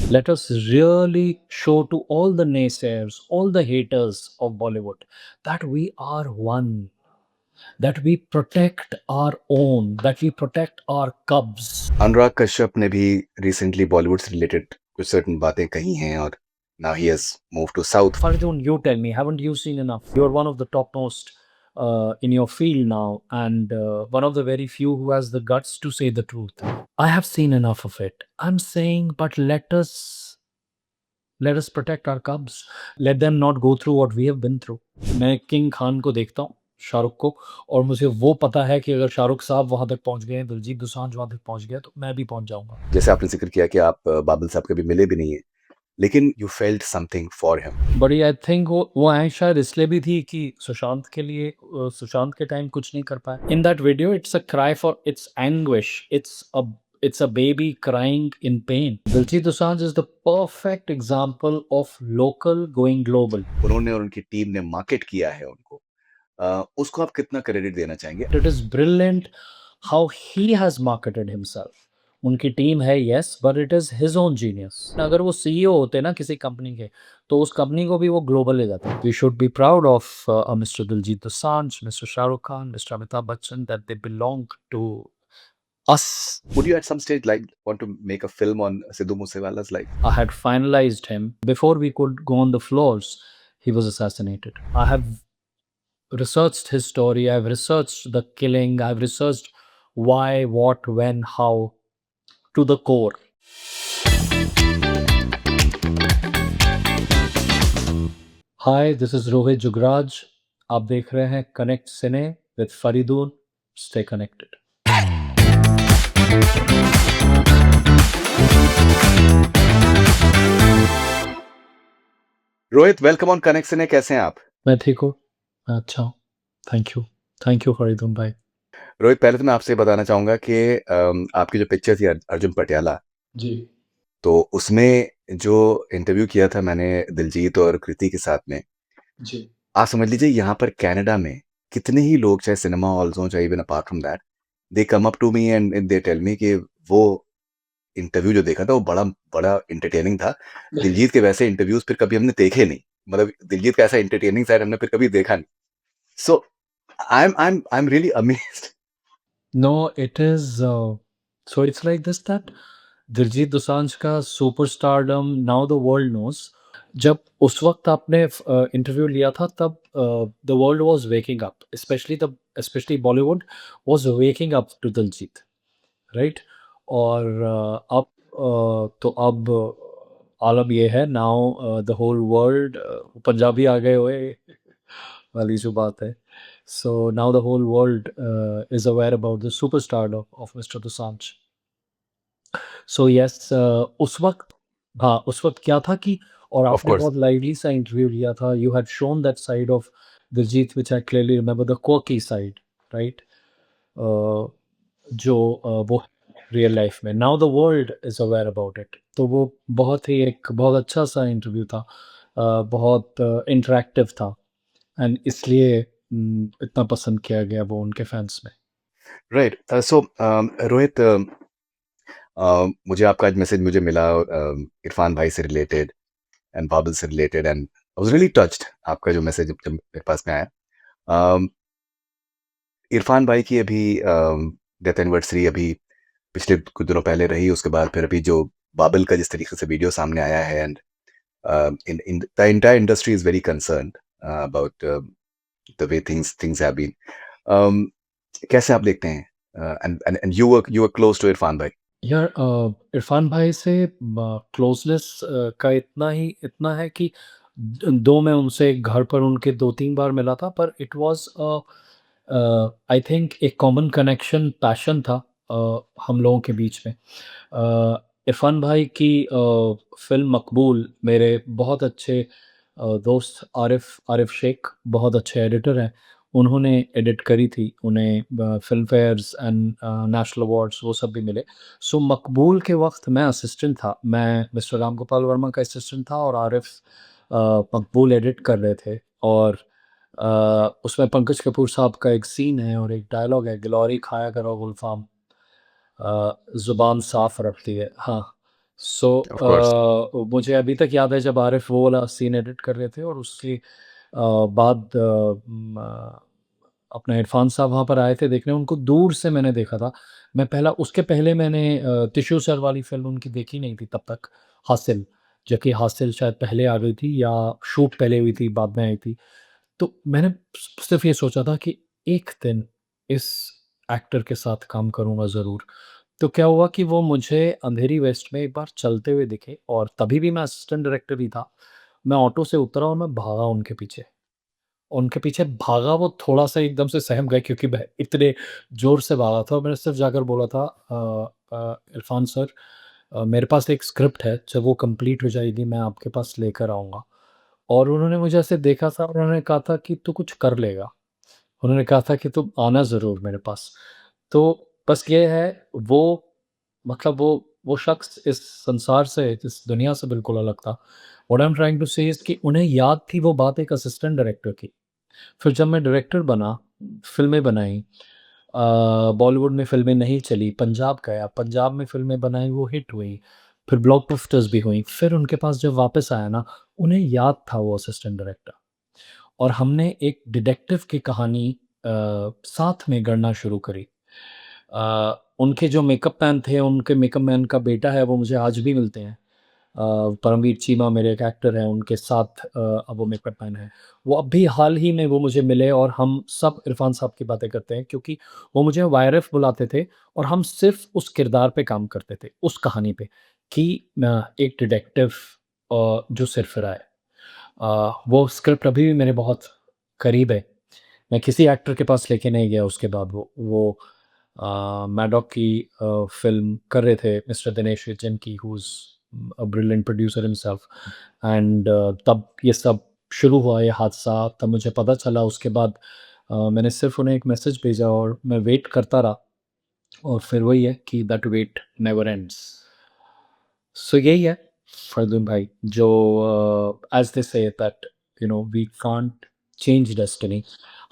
Let us really show to all the naysayers, all the haters of Bollywood, that we are one, that we protect our own, that we protect our cubs. अनुराग कश्यप ने भी recently Bollywood से related कुछ certain बातें कही हैं और now he has move to south. Faridun, you tell me, haven't you seen enough? You're one of the topmost in your field now, and one of the very few who has the guts to say the truth. I have seen enough of it. I'm saying, but let us protect our cubs. Let them not go through what we have been through. मैं king Khan को देखता हूँ, शाहरुख को, और मुझे वो पता है कि अगर शाहरुख साहब वहाँ तक पहुँच गए हैं, दिलजीत दोसांझ वहाँ तक पहुँच गया, तो मैं भी पहुँच जाऊँगा। जैसे आपने जिक्र किया कि आप बादल साहब कभी मिले भी नहीं है, लेकिन you felt something for him. बड़ी आई थिंक वो आएँ शायद इसलिए भी थी कि सुशांत के लिए सुशांत के टाइम कुछ नहीं कर पाए। In that video it's a cry for its anguish, it's a baby crying in pain. Diljit Dosanjh is the perfect example of local going global. उन्होंने और उनकी टीम ने मार्केट किया है उनको। उसको आप कितना क्रेडिट देना चाहेंगे? It is brilliant how he has marketed himself. उनकी टीम है yes, but it is his own genius. अगर वो सीईओ होते ना किसी कंपनी के, तो उस कंपनी को भी वो ग्लोबल ले जाते। We should be proud of mister Diljit Dosanjh, mister Shahrukh Khan, mister Amitabh Bachchan, that they belong to us. Would you at some stage like want to make a film on Sidhu Moosewala's life? I had finalized him before we could go on the floors. He was assassinated. I have researched his story. I've researched the killing. I've researched why, what, when, how, to the core. Hi, this is Rohit Jugraj. आप देख रहे हैं connect cine with Faridoon. Stay connected. Rohit, welcome on connect cine. कैसे हैं आप? मैं ठीक हूँ, मैं अच्छा हूँ। थैंक यू फरीदून भाई। रोहित, पहले तो मैं आपसे बताना चाहूंगा कि आपकी जो पिक्चर थी अर्जुन पटियाला, जी। तो उसमें जो इंटरव्यू किया था मैंने दिलजीत और कृति के साथ में, जी। आप समझ लीजिए यहाँ पर कनाडा में कितने ही लोग, चाहे सिनेमा हॉल्स हों, चाहे even apart from that, they come up to me and they tell me कि वो इंटरव्यू जो देखा था वो बड़ा बड़ा इंटरटेनिंग था। दिलजीत के वैसे इंटरव्यूज फिर कभी हमने देखे नहीं, मतलब दिलजीत का ऐसा इंटरटेनिंग साइड हमने फिर कभी देखा नहीं। So I am really amazed. No, it is so it's like this that Diljit Dosanjh का superstardom now the world knows. जब उस वक्त आपने इंटरव्यू लिया था तब the world was waking up, specially Bollywood was waking up to Diljit, right? और तो अब आलम ये है now the whole world, Punjabi आ गए हुए वाली जो बात है। So now the whole world is aware about the superstar of mister Dosanjh. So yes, उस वक्त, हाँ, उस वक्त क्या था कि, और ऑफ आपने कोर्स। बहुत लाइवली सा इंटरव्यू लिया था। You had shown that side of Diljit which I clearly remember, the quirky side, right? जो वो रियल लाइफ में now the world is aware about it. तो वो बहुत ही एक बहुत अच्छा सा इंटरव्यू था, बहुत इंटरैक्टिव था, एंड इसलिए इतना पसंद किया गया वो उनके फैंस में। राइट। सो रोहित, मुझे आपका आज मैसेज मुझे मिला इरफान भाई से रिलेटेड एंड बाबुल से related, and I was really touched. आपका जो मैसेज जब मेरे पास में आया, इरफान भाई की अभी डेथ एनिवर्सरी अभी पिछले कुछ दिनों पहले रही, उसके बाद फिर अभी जो बाबुल का जिस तरीके से वीडियो सामने आया है, and in the entire industry is very concerned about the way things have been. Um, कैसे आप देखते हैं? And you were close to Irfan भाई। यार, इरफान भाई से क्लोजनेस का इतना है कि दो मैं उनसे घर पर उनके 2-3 बार मिला था, पर इट वाज़ आई थिंक एक कॉमन कनेक्शन, पैशन था हम लोगों के बीच में। इरफान भाई की फ़िल्म मकबूल, मेरे बहुत अच्छे दोस्त आरिफ़ शेख बहुत अच्छे एडिटर हैं, उन्होंने एडिट करी थी। उन्हें Filmfares and national awards वो सब भी मिले। सो मकबूल के वक़्त मैं असिस्टेंट था। मैं मिस्टर राम गोपाल वर्मा का असिस्टेंट था, और आरिफ़ मकबूल एडिट कर रहे थे। और उसमें पंकज कपूर साहब का एक सीन है और एक डायलॉग है, गिलौरी खाया करो गुलफ़ाम, ज़ुबान साफ़ रखती है। हाँ, सो ऑफ कोर्स। मुझे अभी तक याद है जब आरिफ वो वाला सीन एडिट कर रहे थे और उसके बाद अपना इरफान साहब वहाँ पर आए थे देखने, उनको दूर से मैंने देखा था। मैं पहला उसके पहले मैंने तिशू सर वाली फ़िल्म उनकी देखी नहीं थी तब तक, हासिल, जबकि हासिल शायद पहले आ गई थी या शूट पहले हुई थी, बाद में आई थी। तो मैंने सिर्फ़ ये सोचा था कि एक दिन इस एक्टर के साथ काम करूँगा ज़रूर। तो क्या हुआ कि वो मुझे अंधेरी वेस्ट में एक बार चलते हुए दिखे और तभी भी मैं असिस्टेंट डायरेक्टर ही था। मैं ऑटो से उतरा और मैं भागा उनके पीछे। उनके पीछे भागा, वो थोड़ा-सा एकदम से सहम गए क्योंकि मैं इतने ज़ोर से भागा था और मैंने सिर्फ़ जाकर बोला था इरफ़ान सर, मेरे पास एक स्क्रिप्ट है, जब वो कंप्लीट हो जाएगी मैं आपके पास लेकर आऊँगा। और उन्होंने मुझे ऐसे देखा था और उन्होंने कहा था कि तू कुछ कर लेगा। उन्होंने कहा था कि तुम आना ज़रूर मेरे पास। तो बस ये है, वो मतलब वो शख़्स इस संसार से, इस दुनिया से बिल्कुल अलग था। What I am trying to say is कि उन्हें याद थी वो बात एक असिस्टेंट डायरेक्टर की। फिर जब मैं डायरेक्टर बना, फ़िल्में बनाई, बॉलीवुड में फ़िल्में नहीं चली, पंजाब गया, पंजाब में फ़िल्में बनाई, वो हिट हुई। फिर ब्लॉकबस्टर्स भी हुईं। फिर उनके पास जब वापस आया ना, उन्हें याद था वो असिस्टेंट डायरेक्टर। और हमने एक डिटेक्टिव की कहानी साथ में गढ़ना शुरू करी। उनके जो मेकअप मैन थे, उनके मेकअप मैन का बेटा है, वो मुझे आज भी मिलते हैं। परमवीर चीमा मेरे एक एक्टर हैं, उनके साथ अब वो मेकअप मैन हैं। वो अब भी हाल ही में वो मुझे मिले और हम सब इरफ़ान साहब की बातें करते हैं क्योंकि वो मुझे वायरफ बुलाते थे और हम सिर्फ़ उस किरदार पे काम करते थे, उस कहानी पे कि एक डिटेक्टिव जो सिरफिरा है। वो स्क्रिप्ट अभी भी मेरे बहुत करीब है। मैं किसी एक्टर के पास लेके नहीं गया उसके बाद वो मैडॉक की फ़िल्म कर रहे थे मिस्टर दिनेश विजन की, who is a brilliant producer himself. And तब ये सब शुरू हुआ ये हादसा, तब मुझे पता चला। उसके बाद मैंने सिर्फ़ उन्हें एक मैसेज भेजा और मैं वेट करता रहा और फिर वही है कि that wait never ends. So यही है फरदीन भाई, जो as they say that we can't change destiny.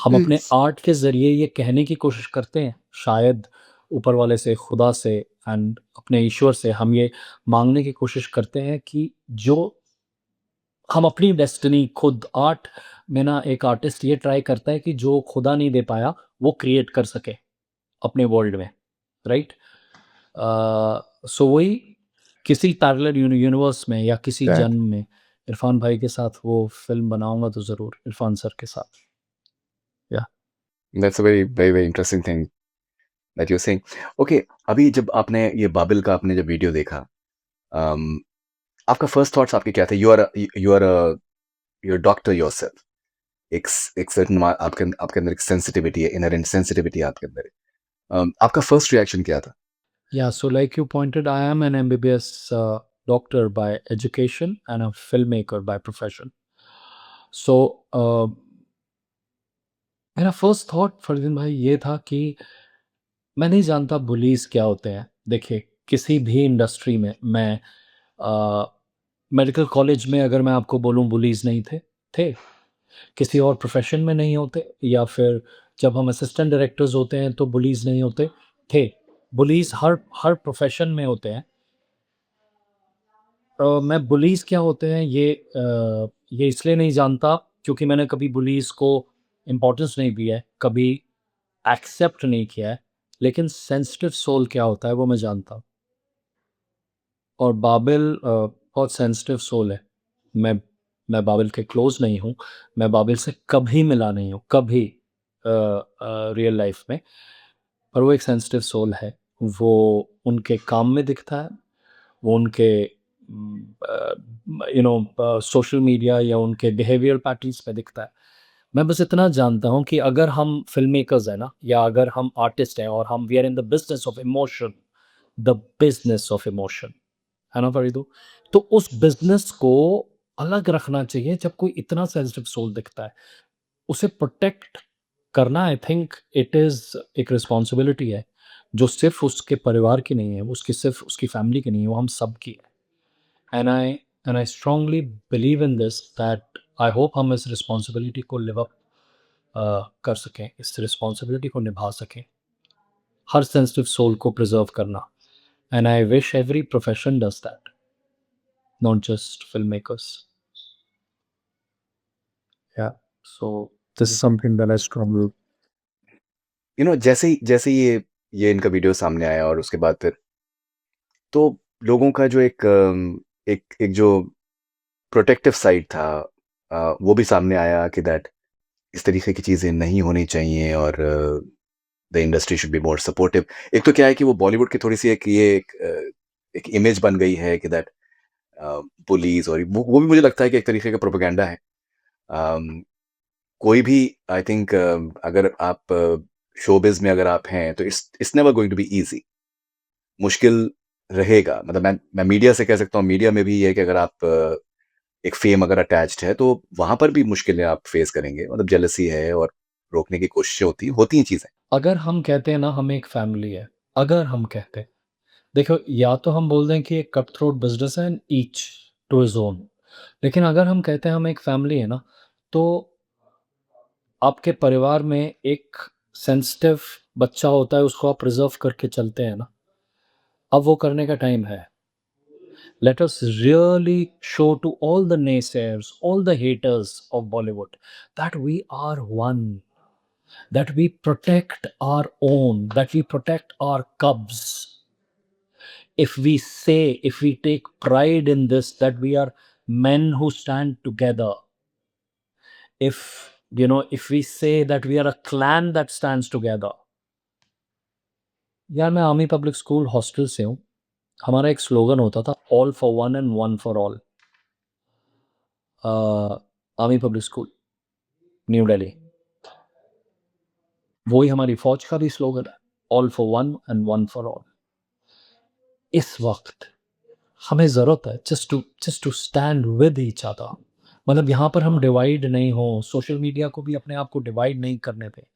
हम अपने इट्स आर्ट के ज़रिए ये कहने की कोशिश करते हैं, शायद ऊपर वाले से, खुदा से एंड अपने ईश्वर से हम ये माँगने की कोशिश करते हैं कि जो हम अपनी डेस्टिनी खुद आर्ट में ना, एक आर्टिस्ट ये ट्राई करता है कि जो खुदा नहीं दे पाया, वो क्रिएट कर सके अपने वर्ल्ड में, राइट? सो वही किसी पैरेलल यूनिवर्स में या किसी दैट जन्म में इरफान भाई के साथ वो फ़िल्म बनाऊँगा तो ज़रूर इरफान सर के साथ। या that's a very very very interesting thing that you are saying. Okay, अभी जब आपने ये बाबिल का आपने जब वीडियो देखा, अम, आपका फर्स्ट थॉट्स आपके क्या थे? You are doctor yourself. एक सर्टेन आपके अंदर एक सेंसिटिविटी है, इनहेरेंट सेंसिटिविटी आपके अंदर है। आपका फर्स्ट रिएक्शन क्या था? Yeah, so like you pointed, I am an MBBS doctor by education and a filmmaker by profession. So मेरा फर्स्ट थॉट फरदीन भाई ये था कि मैं नहीं जानता बुलीज़ क्या होते हैं। देखिए, किसी भी इंडस्ट्री में मैं मेडिकल कॉलेज में अगर मैं आपको बोलूँ बुलीज़ नहीं थे, थे। किसी और प्रोफ़ेशन में नहीं होते या फिर जब हम असिस्टेंट डायरेक्टर्स होते हैं तो बुलीज़ नहीं होते, थे। बुलीज़ हर हर प्रोफ़ेशन में होते हैं। मैं बुलीज़ क्या होते हैं ये इसलिए नहीं जानता क्योंकि मैंने कभी बुलीज़ को इम्पोर्टेंस नहीं दी है, कभी एक्सेप्ट नहीं किया है, लेकिन सेंसिटिव सोल क्या होता है वो मैं जानता हूँ। और बाबिल बहुत सेंसिटिव सोल है। मैं मैं बाबिल के क्लोज़ नहीं हूँ, मैं बाबिल से कभी मिला नहीं हूँ, कभी रियल लाइफ़ में, पर वो एक सेंसिटिव सोल है। वो उनके काम में दिखता है, वो उनके सोशल मीडिया या उनके बिहेवियर पैटर्न्स में दिखता है। मैं बस इतना जानता हूँ कि अगर हम फ़िल्म मेकर्स हैं ना, या अगर हम आर्टिस्ट हैं और हम we are in the business of emotion, the business of emotion, है ना फरीदो? तो उस बिज़नेस को अलग रखना चाहिए जब कोई इतना सेंसिटिव सोल दिखता है। उसे प्रोटेक्ट करना, आई थिंक इट इज़ एक रिस्पॉन्सिबिलिटी है, जो सिर्फ़ उसके परिवार की नहीं है, वो उसकी सिर्फ़ उसकी फैमिली की नहीं है, वो हम सब की है। And I strongly believe in this that I hope हम इस रिस्पॉन्सिबिलिटी को लिव अप कर सकें, इस रिस्पॉन्सिबिलिटी को निभा सकें, हर सेंसिटिव सोल को प्रिज़र्व करना। And I wish every profession does that. not just filmmakers. Yeah. So this is something that I strongly. जैसे ही ये इनका वीडियो सामने आया और उसके बाद फिर तो लोगों का जो एक जो प्रोटेक्टिव साइड था वो भी सामने आया कि दैट इस तरीके की चीज़ें नहीं होनी चाहिए और the industry should be more supportive. एक तो क्या है कि वो बॉलीवुड की थोड़ी-सी एक इमेज बन गई है कि दैट पुलिस और वो भी मुझे लगता है कि एक तरीके का प्रोपेगेंडा है। अम, कोई भी आई थिंक अगर आप शोबिज़ में अगर आप हैं तो it's never going to be easy. मुश्किल रहेगा। मतलब मैं मीडिया से कह सकता हूँ, मीडिया में भी ये है कि अगर आप एक फ़ेम अगर अटैच्ड है, तो वहाँ पर भी मुश्किलें आप फ़ेस करेंगे। मतलब जेलसी है और रोकने की कोशिशें होती हैं चीज़ें। अगर हम कहते हैं ना हम एक फैमिली है, अगर हम कहते हैं, देखो या तो हम बोल दें कि एक कट थ्रोट बिज़नेस है and each to his own. लेकिन अगर हम कहते हैं हम एक फैमिली है ना, तो आपके परिवार में एक सेंसिटिव बच्चा होता है, उसको आप प्रिज़र्व करके चलते हैं ना, अब वो करने का टाइम है। Let us really show to all the naysayers, all the haters of Bollywood, that we are one, that we protect our own, that we protect our cubs. If we say, if we take pride in this, that we are men who stand together, if we say that we are a clan that stands together. यार मैं army public school hostel से हूँ। हमारा एक slogan होता था, all for one and one for all. Army public school, new Delhi. वही हमारी फ़ौज का भी स्लोगन है, all for one and one for all. इस वक़्त हमें ज़रूरत है just to stand with each other. मतलब यहाँ पर हम डिवाइड नहीं हों, सोशल मीडिया को भी अपने आप को डिवाइड नहीं करने दें।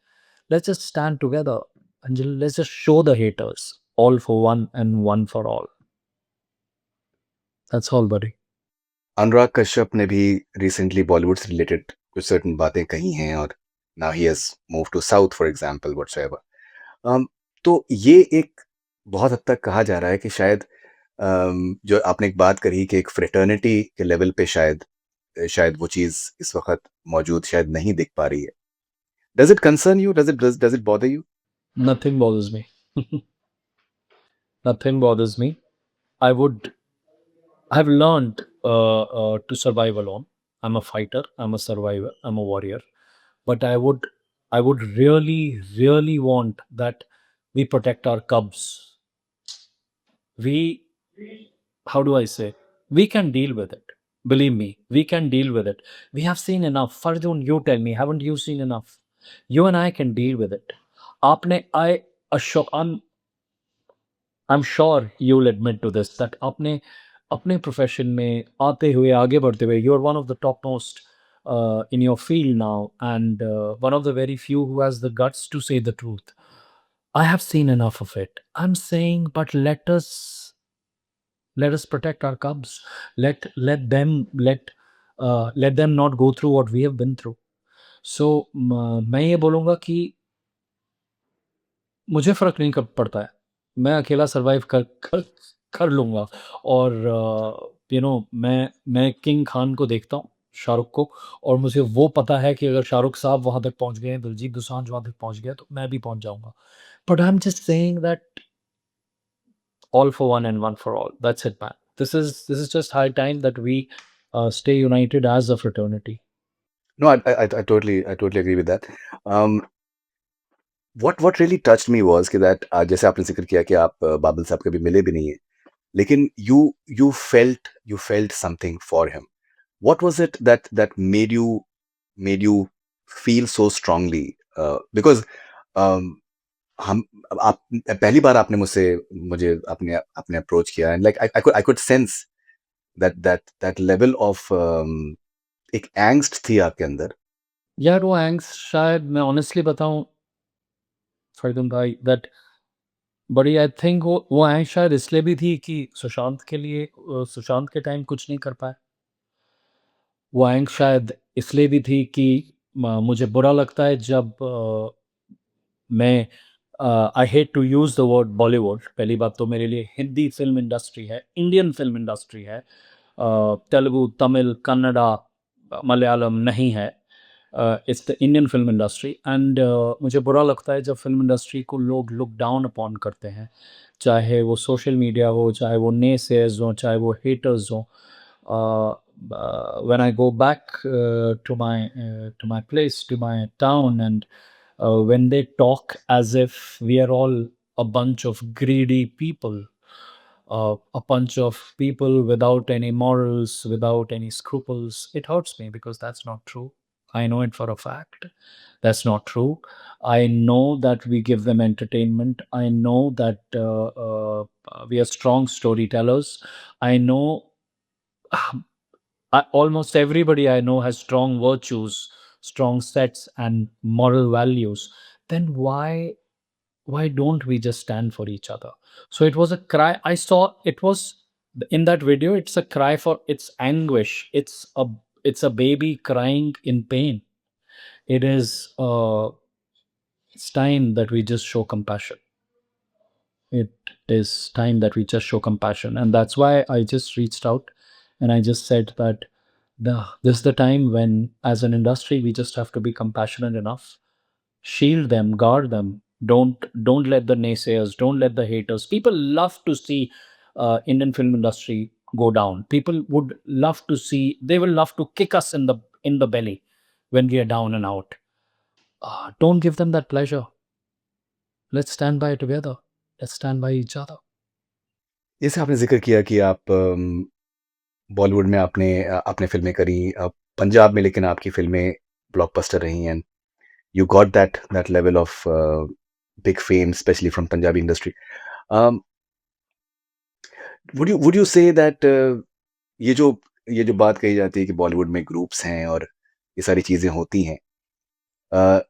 Let's just stand together and let's just show the haters, all for one and one for all. That's all buddy. Anurag Kashyap ने भी रिसेंटली बॉलीवुड से रिलेटेड कुछ सर्टेन बातें कही हैं और now he has moved to south for example whatsoever. तो ये एक बहुत हद तक कहा जा रहा है कि शायद जो आपने एक बात करी कि एक फ्रेटर्निटी के लेवल पे शायद वो चीज़ इस वक़्त मौजूद शायद नहीं दिख पा रही है। Does it concern you? Does it bother you? Nothing bothers me. Nothing bothers me. I would I've learned to survive alone. I'm a fighter. I'm a survivor. I'm a warrior. But I would really, really want that we protect our cubs. We, how do I say? We can deal with it. Believe me, we can deal with it. We have seen enough. Farjun, you tell me, haven't you seen enough? You and I can deal with it. I assure, I'm sure you'll admit to this that आपने अपने profession में आते हुए आगे बढ़ते हुए you are one of the topmost in your field now and one of the very few who has the guts to say the truth. I have seen enough of it. I'm saying, but let us protect our cubs. Let them not go through what we have been through. So मैं ये बोलूँगा कि मुझे फ़र्क नहीं क पड़ता है। मैं अकेला सर्वाइव कर लूँगा और मैं किंग खान को देखता हूँ, शाहरुख को और मुझे वो पता है कि अगर शाहरुख साहब वहाँ तक पहुँच गए हैं, दिलजीत दोसांझ वहाँ तक पहुँच गया, तो मैं भी पहुँच जाऊँगा। But I am just saying that all for one and one for all, that's it man. This is just high time that we stay united as a fraternity. No, I totally agree with that. Um, what really touched me was कि that जैसे आपने ज़िक्र किया कि आप बादल साहब कभी मिले भी नहीं हैं, लेकिन you felt something for him. What was it that made you feel so strongly? Because um, हम आप पहली बार आपने मुझे आपने आपने अप्रोच किया and like I could sense that level of एक एंग्स्ट थी आपके अंदर। यार वो एंग्स्ट शायद मैं ऑनेस्टली बताऊँ फरीदुन भाई दैट बड़ी आई थिंक वो आएँ शायद इसलिए भी थी कि सुशांत के लिए सुशांत के टाइम कुछ नहीं कर पाए। वो आएँ शायद इसलिए भी थी कि म मुझे बुरा लगता है जब मैं I hate to use the word Bollywood. पहली बात तो मेरे लिए हिंदी फ़िल्म इंडस्ट्री है, इंडियन फ़िल्म इंडस्ट्री है। तेलुगु, तमिल, कन्नड़ा, मलयालम नहीं है। It's the Indian film industry and मुझे बुरा लगता है जब फ़िल्म इंडस्ट्री को लोग लुक डाउन अपॉन करते हैं। चाहे वो सोशल मीडिया हो, चाहे वो नेसेयर्स हों, चाहे वो हेटर्स हों। When I go back to my place, to my town, and when they talk as if we are all a bunch of greedy people, a bunch of people without any morals, without any scruples, it hurts me because that's not true. I know it for a fact. That's not true. I know that we give them entertainment. I know that we are strong storytellers. I know almost everybody I know has strong virtues, strong sets, and moral values. Then why don't we just stand for each other? So it was a cry. I saw it was in that video. It's a cry for its anguish. It's a baby crying in pain. It is. It's time that we just show compassion. It is time that we just show compassion, and that's why I just reached out and I just said that this is the time when, as an industry, we just have to be compassionate enough, shield them, guard them. Don't let the naysayers, don't let the haters. People love to see Indian film industry go down. People would love to see. They will love to kick us in the belly when we are down and out. Don't give them that pleasure. Let's stand by together. Let's stand by each other. जैसे आपने ज़िक्र किया कि आप बॉलीवुड में आपने फ़िल्में करी, पंजाब में लेकिन आपकी फ़िल्में ब्लॉकबस्टर रही and you got that level of big fame, especially from Punjabi industry. Um, would you say that ये जो ये जो बात कही जाती है कि बॉलीवुड में ग्रुप्स हैं और ये सारी चीजें होती हैं,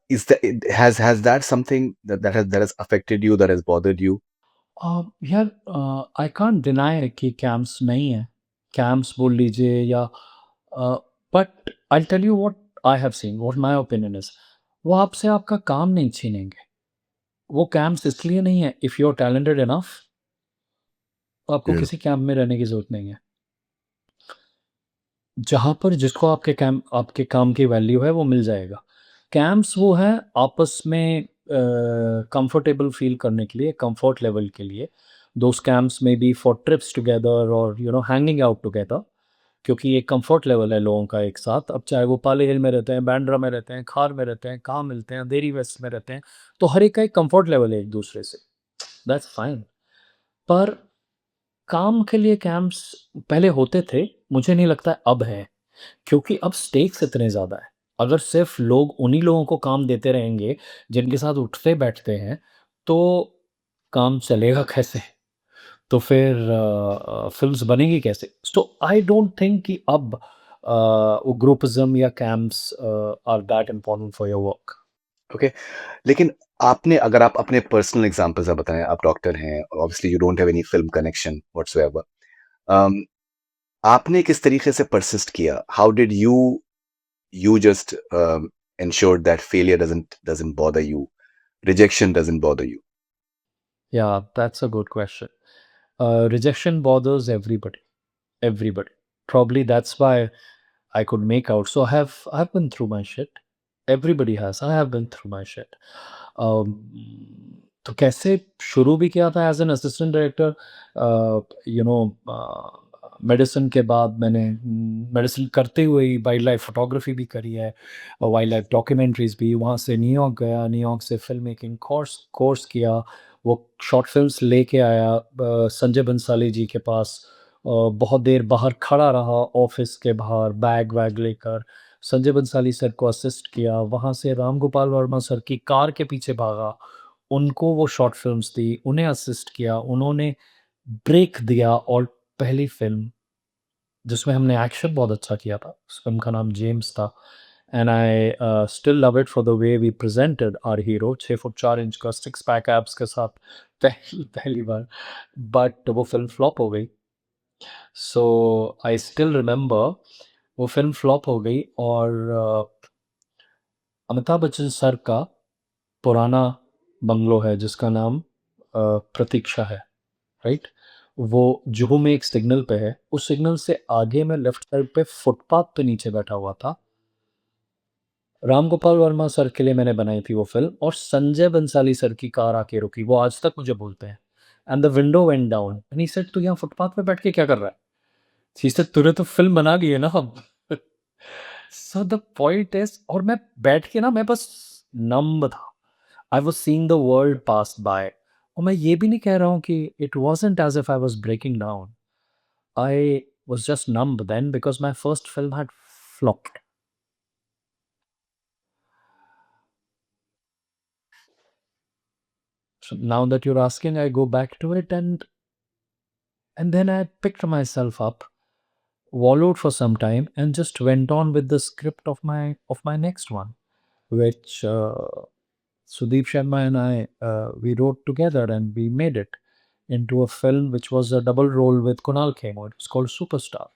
is that has that something that has affected you, that has bothered you? यार आई कांट डिनाई कि कैंप्स नहीं है। कैंप्स बोल लीजिए या but I tell you what I have seen, what my opinion is, वो आपसे आपका काम नहीं छीनेंगे। वो कैंप्स इसलिए नहीं है, if you are talented enough, आपको Yeah. किसी कैंप में रहने की ज़रूरत नहीं है। जहाँ पर जिसको आपके काम की वैल्यू है वो मिल जाएगा। कैंप्स वो है आपस में कंफर्टेबल फ़ील करने के लिए, कंफर्ट लेवल के लिए। Those camps may be for trips together और हैंगिंग आउट टुगेदर, क्योंकि एक कंफर्ट लेवल है लोगों का एक साथ। अब चाहे वो पाली हिल में रहते हैं, बांद्रा में रहते हैं, खार में रहते हैं, कहाँ मिलते हैं, अंधेरी वेस्ट में रहते हैं, तो हर एक का एक कंफर्ट लेवल है एक-दूसरे से। That's fine. पर काम के लिए कैंप्स पहले होते थे, मुझे नहीं लगता है अब है। क्योंकि अब स्टेक्स इतने ज़्यादा हैं। अगर सिर्फ़ लोग उन्हीं लोगों को काम देते रहेंगे, जिनके साथ उठते-बैठते हैं, तो काम चलेगा कैसे? तो फिर फ़िल्म्स बनेंगी कैसे? सो आई डोंट थिंक कि अब वो ग्रुपिज़्म या camps are that important for your work. Okay. लेकिन आपने, अगर आप अपने पर्सनल एग्जांपल्स आप बताएं, आप डॉक्टर हैं, obviously you don't have any film connection whatsoever, आपने किस तरीके से परसिस्ट किया? How did you just ensured that failure doesn't bother you, rejection doesn't bother you? Yeah, that's a good question. Rejection bothers everybody, everybody. Probably that's why I could make out. So I've been through my shit. Everybody has. I have been through my shit. Um, तो कैसे शुरू भी किया था as an assistant director, you know medicine के बाद मैंने medicine करते हुए ही वाइल्ड लाइफ फोटोग्राफी भी करी है और वाइल्ड लाइफ डॉक्यूमेंट्रीज़ भी। वहाँ से न्यूयॉर्क गया, न्यूयॉर्क से फ़िल्म मेकिंग कोर्स कोर्स किया। वो शॉर्ट फ़िल्म्स लेके आया संजय बंसाली जी के पास। बहुत देर बाहर खड़ा रहा ऑफ़िस के बाहर बैग-वैग लेकर। संजय बंसाली सर को असिस्ट किया, वहाँ से राम गोपाल वर्मा सर की कार के पीछे भागा, उनको वो शॉर्ट फ़िल्म्स दी, उन्हें असिस्ट किया, उन्होंने ब्रेक दिया और पहली फ़िल्म जिसमें हमने एक्शन बहुत अच्छा किया था, उस फ़िल्म का नाम जेम्स था। And I still love it for the way we presented our hero 6 foot 4 inch का सिक्स पैक एब्स के साथ पहली पहली बार, बट वो फ़िल्म फ्लॉप हो गई। सो आई स्टिल रिमेंबर वो फ़िल्म फ्लॉप हो गई और अमिताभ बच्चन सर का पुराना बंगलो है जिसका नाम प्रतीक्षा है, राइट? वो जुहू में एक सिग्नल पे है, उस सिग्नल से आगे मैं लेफ्ट साइड पे फुटपाथ पे नीचे बैठा हुआ था। राम गोपाल वर्मा सर के लिए मैंने बनाई थी वो फ़िल्म और संजय बंसाली सर की कार आके रुकी, वो आज तक मुझे बोलते हैं। And the window went down and he said, "तू यहाँ फुटपाथ पे बैठ के क्या कर रहा है?" ही सेड, "तूने तो फ़िल्म बना ली है ना अब।" सो द पॉइंट इज़, और मैं बैठ के ना मैं बस नम्ब था। I was seeing the world pass by, और मैं ये भी नहीं कह रहा हूँ कि it wasn't as if I was breaking down. I was just numb then because my first film had flopped. So now that you're asking, I go back to it, and then I picked myself up, wallowed for some time, and just went on with the script of my next one, which Sudeep Sharma and I we wrote together, and we made it into a film which was a double role with Kunal Khemo. It was called Superstar,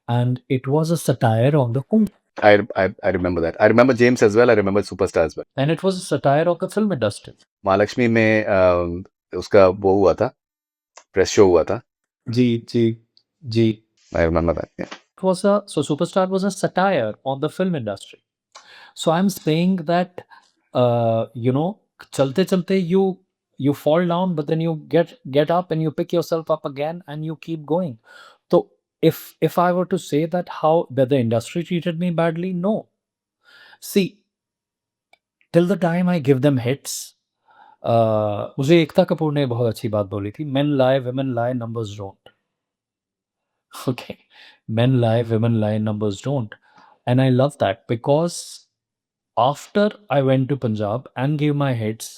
and it was a satire on the kung, I remember that. I remember James as well. I remember Superstar as well. and it was a satire of the film industry. Mahalakshmi में उसका वो हुआ था, press show हुआ था। जी, जी, जी। I remember that. Yeah. It was a so Superstar was a satire on the film industry. So I'm saying that, you know, chalte chalte you fall down, but then you get up and you pick yourself up again and you keep going. So if I were to say that how that the industry treated me badly, no. See, till the time I give them hits, मुझे एकता कपूर ने बहुत अच्छी बात बोली थी, "Men lie, women lie, numbers don't." Okay. Men lie, women lie, numbers don't. And I love that because after I went to Punjab and gave my hits,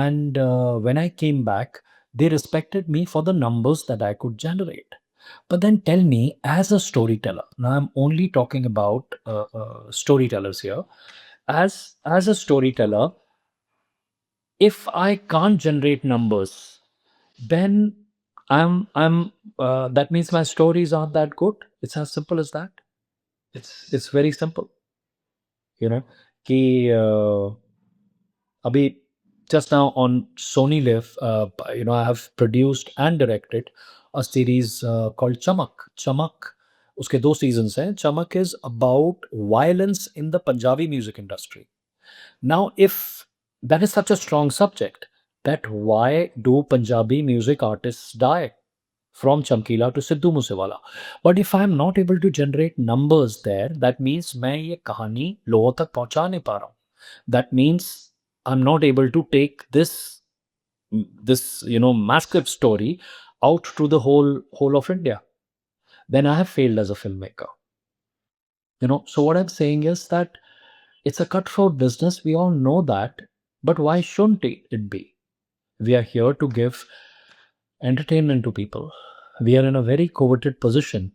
and when I came back, they respected me for the numbers that I could generate. But then tell me, as a storyteller, now I'm only talking about storytellers here. As a storyteller, if I can't generate numbers, then I'm that means my stories aren't that good. It's as simple as that. It's very simple, you know. कि अभी just now on Sony Live, I have produced and directed a series called Chamak. Chamak, उसके दो seasons हैं. Chamak is about violence in the Punjabi music industry. Now, if that is such a strong subject, that why do Punjabi music artists die? From Chamkila to Sidhu Moosewala. But if I'm not able to generate numbers there, that means मैं ये कहानी लोगों तक पहुँचा नहीं पा रहा हूँ. That means I'm not able to take this massive story out to the whole of India. Then I have failed as a filmmaker. So what I'm saying is that it's a cutthroat business. We all know that, but why shouldn't it be? We are here to give entertainment to people. We are in a very coveted position.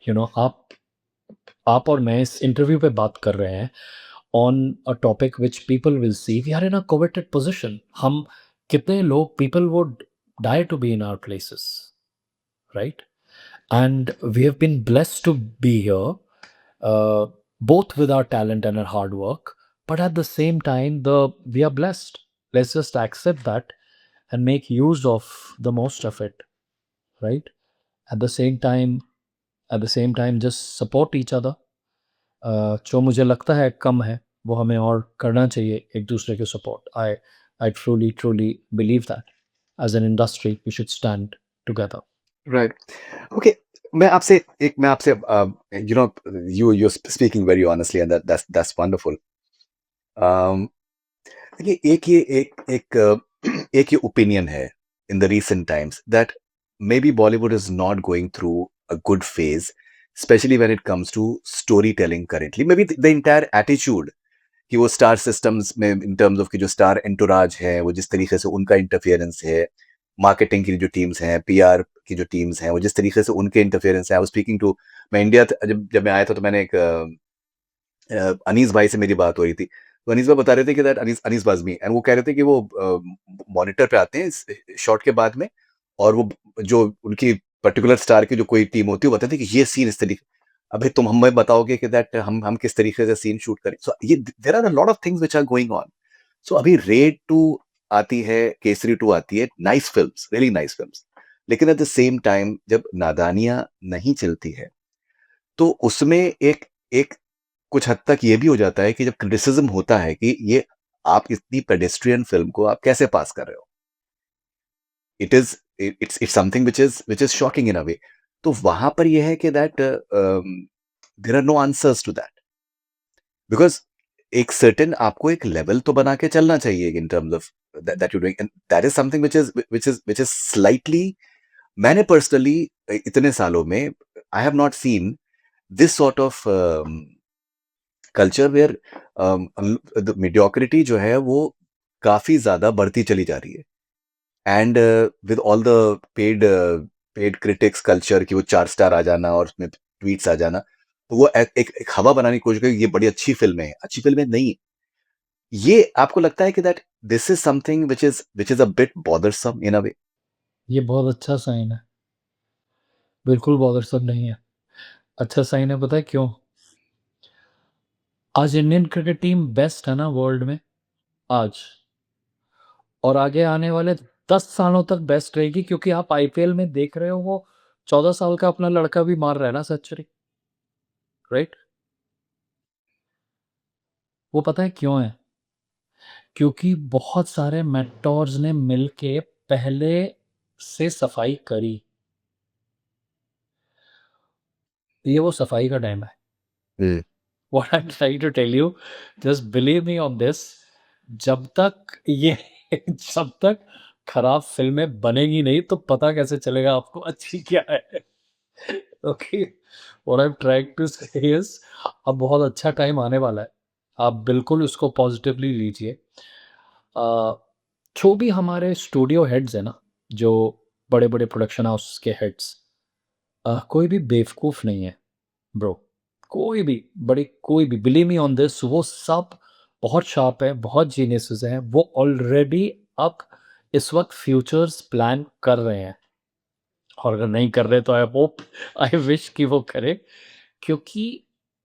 आप और मैं इस interview पे बात कर रहे हैं on a topic which people will see we are in a coveted position. हम कितने लोग people would die to be in our places, right? And we have been blessed to be here, both with our talent and our hard work, but at the same time the we are blessed. Let's just accept that and make use of the most of it, right? At the same time just support each other. जो मुझे लगता है कम है, वो हमें और करना चाहिए एक दूसरे के support. I truly truly believe that as an industry we should stand together. Right. Okay. मैं आपसे you know you're speaking very honestly and that's wonderful. Um, देखिए एक ये ओपिनियन है in the recent times that maybe Bollywood is not going through a good phase, especially when it comes to storytelling currently. Maybe the entire attitude कि वो star systems में इन terms of कि जो star एंटोराज है वो जिस तरीके से उनका इंटरफेरेंस है, मार्केटिंग की जो टीम्स हैं, पीआर की जो टीम्स हैं, वो जिस तरीके से उनके इंटरफेरेंस है. आई वाज स्पीकिंग टू मैं इंडिया जब मैं आया था तो मैंने एक अनीस भाई से मेरी बात हो रही थी. तो अनीस भाई बता रहे थे कि दैट अनीस अनीस बाज़मी एंड वो कह रहे थे कि वो मॉनिटर पे आते हैं इस शॉट के बाद में और वो जो उनकी पर्टिकुलर स्टार की जो कोई टीम होती है वो बताते हैं कि ये सीन इस तरीके. अबे तुम हमें बताओगे कि दैट हम किस तरीके से सीन शूट करें. सो ये there are a lot of things which are going on. So अभी रेड 2 आती है, केसरी 2 आती है, nice films, really nice films. लेकिन एट द सेम टाइम जब नादानियाँ नहीं चलती है, तो उसमें एक एक कुछ हद तक ये भी हो जाता है कि जब क्रिटिसिज़्म होता है कि ये आप इतनी पेडेस्ट्रियन फ़िल्म को आप कैसे पास कर रहे हो? It is it's something which is shocking in a way. तो वहाँ पर ये है कि that there are no answers to that, because एक सर्टेन आपको एक लेवल तो बना के चलना चाहिए in terms of that you doing, and that is something which is slightly, मैंने पर्सनली इतने सालों में I have not seen this sort of culture where the mediocrity जो है वो काफ़ी ज़्यादा बढ़ती चली जा रही है। And with all the paid paid critics culture कि वो 4 स्टार आ जाना और उसमें ट्वीट्स आ जाना, तो वो एक हवा बनाने की कोशिश करी, ये बड़ी अच्छी फ़िल्म है, अच्छी फ़िल्म है नहीं। ये आपको लगता है कि that this is something which is a bit bothersome in a way? ये बहुत अच्छा साइन है। बिल्कुल बॉदरसम नहीं है। अच्छा साइन है, पता है क्यों? आज इंडियन क्रिकेट टीम बेस्ट है ना वर्ल्ड में, आज। और आगे आने वाले 10 सालों तक बेस्ट रहेगी, क्योंकि आप आईपीएल में देख रहे हो वो 14 साल का अपना लड़का भी मार रहा है ना सेंचुरी, राइट? वो पता है क्यों है? क्योंकि बहुत सारे मेंटोर्स ने मिलके पहले से सफाई करी। ये वो सफाई का टाइम है। हुँ। What I am trying to tell you, just believe me on this, जब तक ये जब तक खराब फ़िल्में बनेगी नहीं, तो पता कैसे चलेगा आपको अच्छी क्या है? Okay, what I am trying to say is, अब बहुत अच्छा टाइम आने वाला है। आप बिल्कुल उसको पॉज़िटिवली लीजिए। अ, जो भी हमारे स्टूडियो हेड्स हैं ना, जो बड़े-बड़े प्रोडक्शन हाउस के हेड्स, कोई भी बेवकूफ़ नहीं है ब्रो। कोई भी, बड़ी कोई भी, बिलीव मी ऑन दिस, वो सब बहुत शार्प है, बहुत जीनियसेस हैं। वो ऑलरेडी अब इस वक़्त फ्यूचर्स प्लान कर रहे हैं, और अगर नहीं कर रहे तो आई होप, आई विश कि वो करें, क्योंकि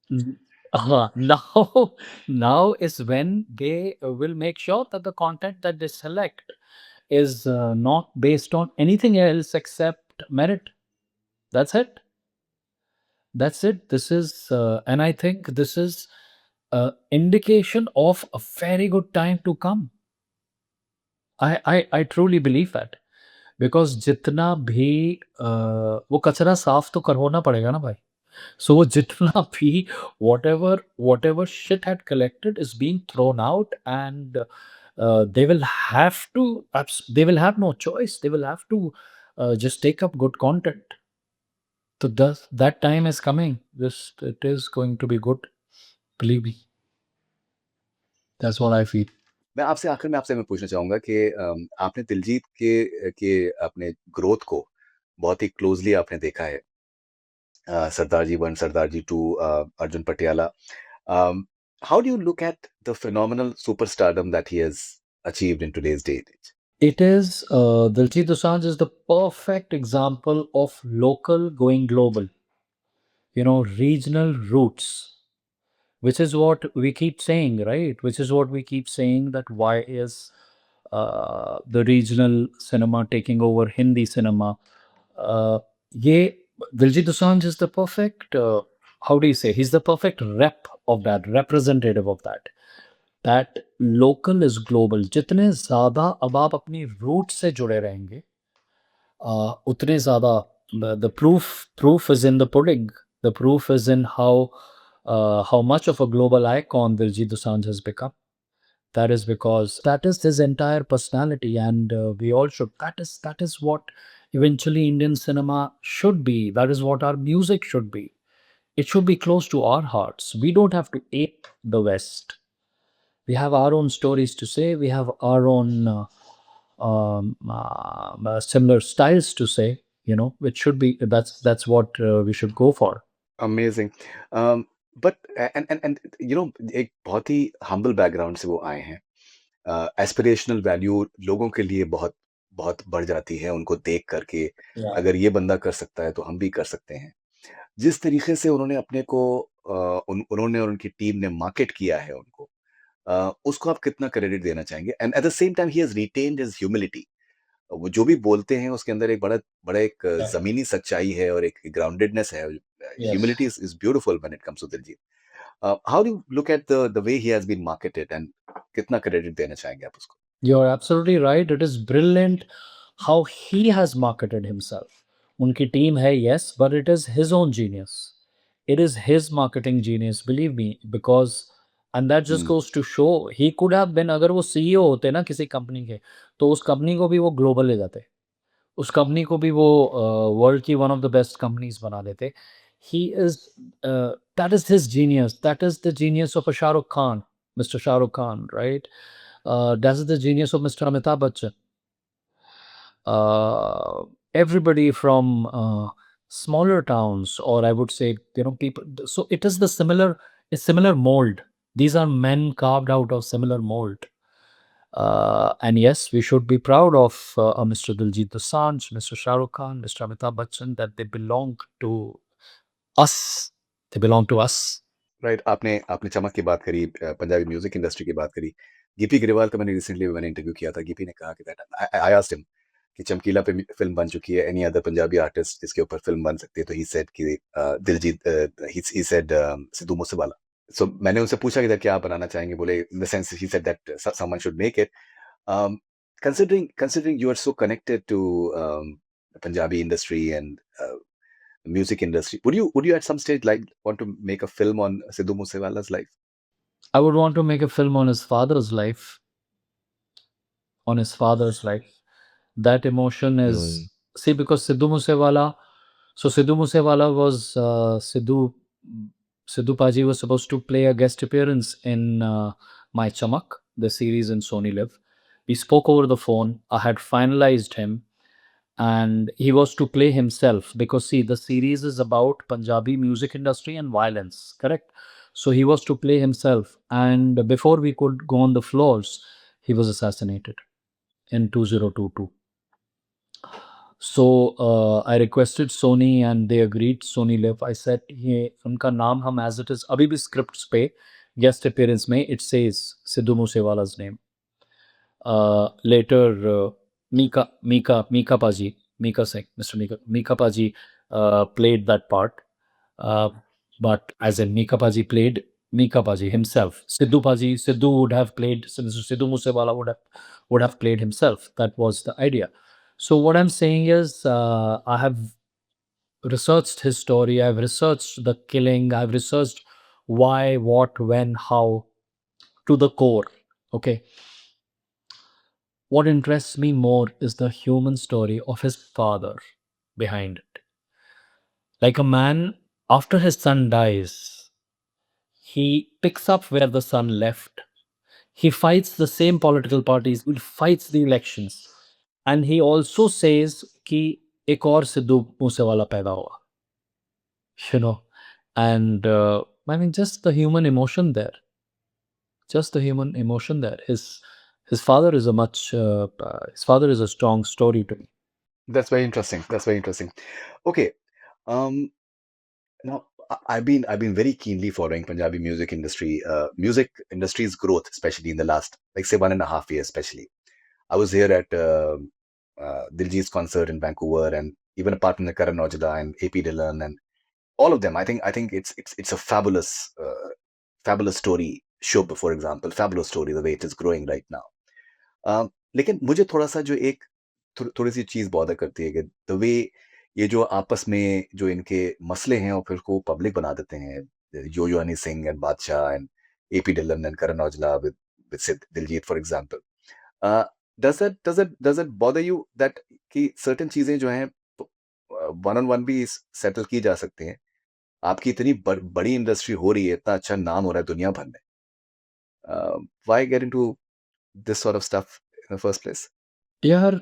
न हाँ, now now is when they will make sure that the content that they select is not based on anything else except merit. That's it. That's it. This is, and I think this is indication of a very good time to come. I truly believe that, because जितना भी वो कचरा साफ तो करवाना पड़ेगा ना भाई. So वो जितना भी whatever shit had collected is being thrown out, and they will have to, they will have no choice. They will have to just take up good content. So that time is coming. This It is going to be good. Believe me. That's what I feel. मैं आपसे आखिर में आपसे मैं पूछना चाहूँगा कि आपने दिलजीत के अपने ग्रोथ को बहुत ही क्लोज़ली आपने देखा है। सरदार जी 1, सरदार जी 2, Arjun Patiala. Um, how do you look at the phenomenal superstardom that he has achieved in today's day and age? It is, Diljit Dosanjh is the perfect example of local going global, regional roots, which is what we keep saying, right? Which is what we keep saying, that why is the regional cinema taking over Hindi cinema? Ye Diljit Dosanjh is the perfect, how do you say? He's the perfect rep of that, representative of that. That local is global. जितने ज़्यादा अब आप अपनी root से जुड़े रहेंगे, उतने ज़्यादा the proof is in the pudding. The proof is in how much of a global icon Diljit Dosanjh has become. That is because that is his entire personality, and we all should. That is what eventually Indian cinema should be. That is what our music should be. It should be close to our hearts. We don't have to ape the West. We have our own stories to say. We have our own similar styles to say. Which should be, that's what we should go for. Amazing. But and एक बहुत ही humble background से वो आए हैं। Aspirational value लोगों के लिए बहुत बहुत बढ़ जाती है उनको देख कर के, Yeah. अगर ये बंदा कर सकता है तो हम भी कर सकते हैं। जिस तरीके से उन्होंने अपने को उन्होंने और उनकी टीम ने मार्केट किया है उनको, उसको आप कितना क्रेडिट देना चाहेंगे? And eight the same time he has retained his humility. वो जो भी बोलते हैं उसके अंदर एक बड़ा बड़ा एक Yeah. ज़मीनी सच्चाई है और एक ग्राउंडेडनेस है। Yes. Humility is beautiful when it comes to Diljit. How do you look at the way he has been marketed and कितना क्रेडिट देना चाहेंगे आप उसको? You're absolutely right. It is brilliant how he has marketed himself. उनकी team है, yes, but it is his own genius. It is his marketing genius, believe me, because and that just hmm, goes to show he could have been, अगर वो CEO होते ना किसी company के, तो उस कंपनी को भी वो ग्लोबल ले जाते। उस कंपनी को भी वो वर्ल्ड की one of the best companies बना देते। He is that is his genius, that is the genius of a Shahrukh Khan, mister Shahrukh Khan, right? That is the genius of Mr. Amitabh Bachchan. Everybody from smaller towns, or I would say, people. So it is a similar mold. These are men carved out of similar mold. And yes, we should be proud of Mr. Diljit Dosanjh, Mr. Shah Rukh Khan, Mr. Amitabh Bachchan, that they belong to us. They belong to us. Right. आपने आपने चमक की बात करी, Punjabi music industry की बात करी। गिप्पी ग्रेवाल का मैंने इंटरव्यू किया था। गिप्पी ने कहा कि that I I asked him कि चमकीला पे फ़िल्म बन चुकी है, एनी अदर पंजाबी आर्टिस्ट जिसके ऊपर फ़िल्म बन सकती है? तो ही सेड कि दिलजीत, ही सेड सिद्धू मूसेवाला। सो मैंने उनसे पूछा कि दैट क्या आप बनाना चाहेंगे? बोले in the sense he said that someone should make it. Um, considering you are so connected to the Punjabi industry and music industry, would you at some stage like want to make a film on Sidhu Moosewala's life? I would want to make a film on his father's life, on his father's life. That emotion is, Mm, see, because Sidhu Moosewala, so Sidhu Moosewala was Sidhu Paji was supposed to play a guest appearance in My Chamak, the series in Sony Live. We spoke over the phone. I had finalized him, and he was to play himself, because see, the series is about Punjabi music industry and violence, correct? So he was to play himself, and before we could go on the floors, he was assassinated in 2022. So I requested Sony and they agreed. Sony Live. I said ये उनका नाम हम as it is अभी भी scripts पे guest appearance में it says Sidhu Moosewala's name. Later Mika Paji, Mika Singh, Mr. Mika Paji played that part. Uh, but as in Mika Paji played Mika Paji himself. Sidhu would have played, Sidhu Moosewala would have played himself. That was the idea. So what I'm saying is, I have researched his story. I've researched the killing. I've researched why, what, when, how, to the core. Okay. What interests me more is the human story of his father behind it. Like a man, after his son dies, he picks up where the son left. He fights the same political parties, he fights the elections. And he also says कि एक और सिद्धू मूसेवाला पैदा हुआ, you know. And I mean, just the human emotion there. Just the human emotion there. His father is his father is a strong story to me. That's very interesting. That's very interesting. Okay. Um, now I've been very keenly following Punjabi music industry's growth, especially in the last, like, say, 1.5 years, especially. I was here at Diljit's concert in Vancouver, and even apart from the Karan Aujla and AP Dillon and all of them, I think it's a fabulous story. Shub, for example, fabulous story the way it is growing right now. लेकिन मुझे थोड़ा-सा जो एक थोड़ी-सी चीज़ bother करती है कि the way ये जो आपस में जो इनके मसले हैं और फिर उसको पब्लिक बना देते हैं। Yo Yo Honey Singh and Badshah and AP Dhillon and Karan Aujla with सिद Diljit for example. Uh, does it bother you that कि सर्टेन चीज़ें जो हैं वन ऑन वन भी सेटल की जा सकती हैं? आपकी इतनी बड़ी इंडस्ट्री हो रही है, इतना अच्छा नाम हो रहा है दुनिया भर में। Why get into this sort of stuff in the first place? यार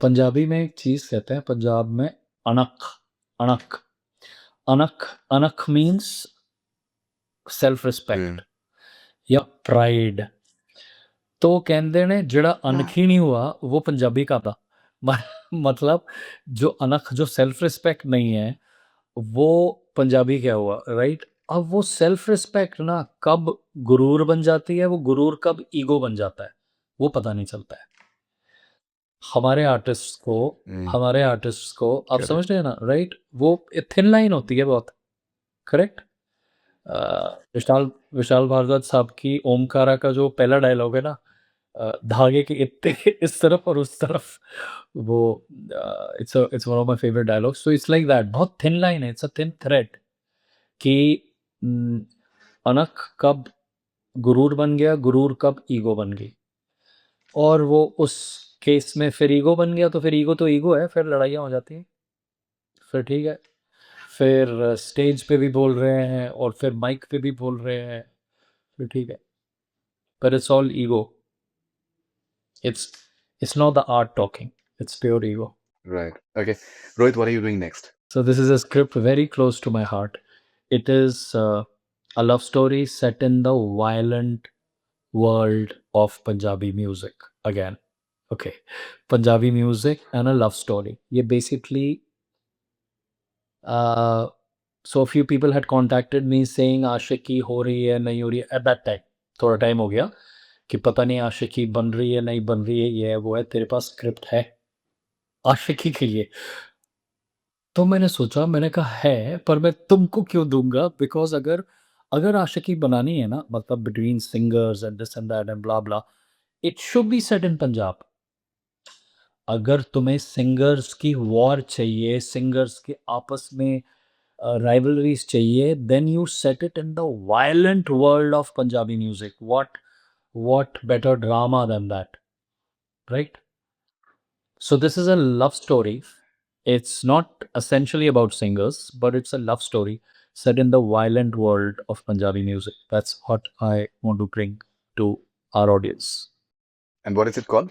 पंजाबी में एक चीज़ कहते हैं पंजाब में, अणख, अणख, अणख, अणख मीन्स सेल्फ रिस्पेक्ट mm, या प्राइड। तो ਕਹਿੰਦੇ ਨੇ ਜਿਹੜਾ ਅਣਖੀ नहीं हुआ वो पंजाबी का था। मतलब जो अनख, जो सेल्फ रिस्पेक्ट नहीं है, वो पंजाबी क्या हुआ, राइट? अब वो सेल्फ रिस्पेक्ट ना कब गुरूर बन जाती है, वो गुरूर कब ईगो बन जाता है, वो पता नहीं चलता है। हमारे आर्टिस्ट्स को हुँ, हमारे आर्टिस्ट्स को आप करेक्ट, समझ रहे हैं ना, राइट? वो थिन लाइन होती है बहुत, करेक्ट? विशाल विशाल भारद्वाज साहब की ओमकारा का जो पहला डायलॉग है ना, धागे के इत्ते इस तरफ और उस तरफ, वो it's one of my favourite dialogues. So it's like that, बहुत थिन लाइन है, इट्स अ थिन थ्रेड कि उम, अनख कब गुरूर बन गया, गुरूर कब ईगो बन गई। और वो उस केस में फिर ईगो बन गया, तो फिर ईगो तो ईगो है, फिर लड़ाइयाँ हो जाती हैं, फिर ठीक है। फिर स्टेज पे भी बोल रहे हैं और फिर माइक पे भी बोल रहे हैं, फिर ठीक है। But it's all ego. It's it's not the art talking. It's pure ego. Right, okay. Rohit, what are you doing next? So this is a script very close to my heart. It is a love story set in the violent world of Punjabi music again. Okay, Punjabi music and a love story. ये basically so a few people had contacted me saying आशिकी हो रही है नहीं हो रही है at that time. थोड़ा time हो गया कि पता नहीं आशिकी बन रही है नहीं बन रही है, ये है वो है, तेरे पास स्क्रिप्ट है आशिकी के लिए? तो मैंने सोचा, मैंने कहा है, पर मैं तुमको क्यों दूँगा? बिकॉज़ अगर अगर आशिकी बनानी है ना, मतलब between singers and this and that and blah blah, it should be set in Punjab. अगर तुम्हें सिंगर्स की वॉर चाहिए, सिंगर्स के आपस में राइवलरीज़ चाहिए, then you set it in the violent world of Punjabi music. What better drama than that, right? So this is a love story. It's not essentially about singers, but it's a love story set in the violent world of Punjabi music. That's what I want to bring to our audience. And what is it called?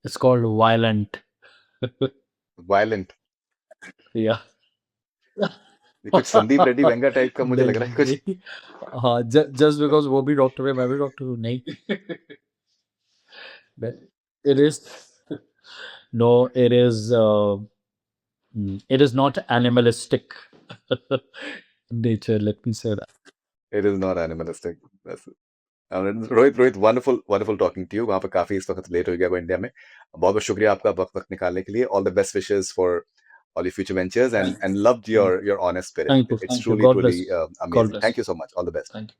It's called Violent. Violent. Yeah. ये कुछ Sandeep Reddy Venga type का मुझे लग रहा है कुछ। नहीं, हाँ, जस्ट बिकॉज़ वो भी डॉक्टर है, मैं भी डॉक्टर हूँ, नहीं। It is no, it is not animalistic nature, let me say that. It is not animalistic. बस। Rohit, Rohit, wonderful wonderful talking to you. वहाँ पे काफ़ी इस वक़्त लेट हो गया वो इंडिया में। बहुत-बहुत शुक्रिया आपका वक़्त निकालने के लिए। All the best wishes for all your future ventures and loved Thank your honest spirit. thank you, It's thank you. truly God truly bless. God amazing. bless. Thank you so much. All the best. Thank you.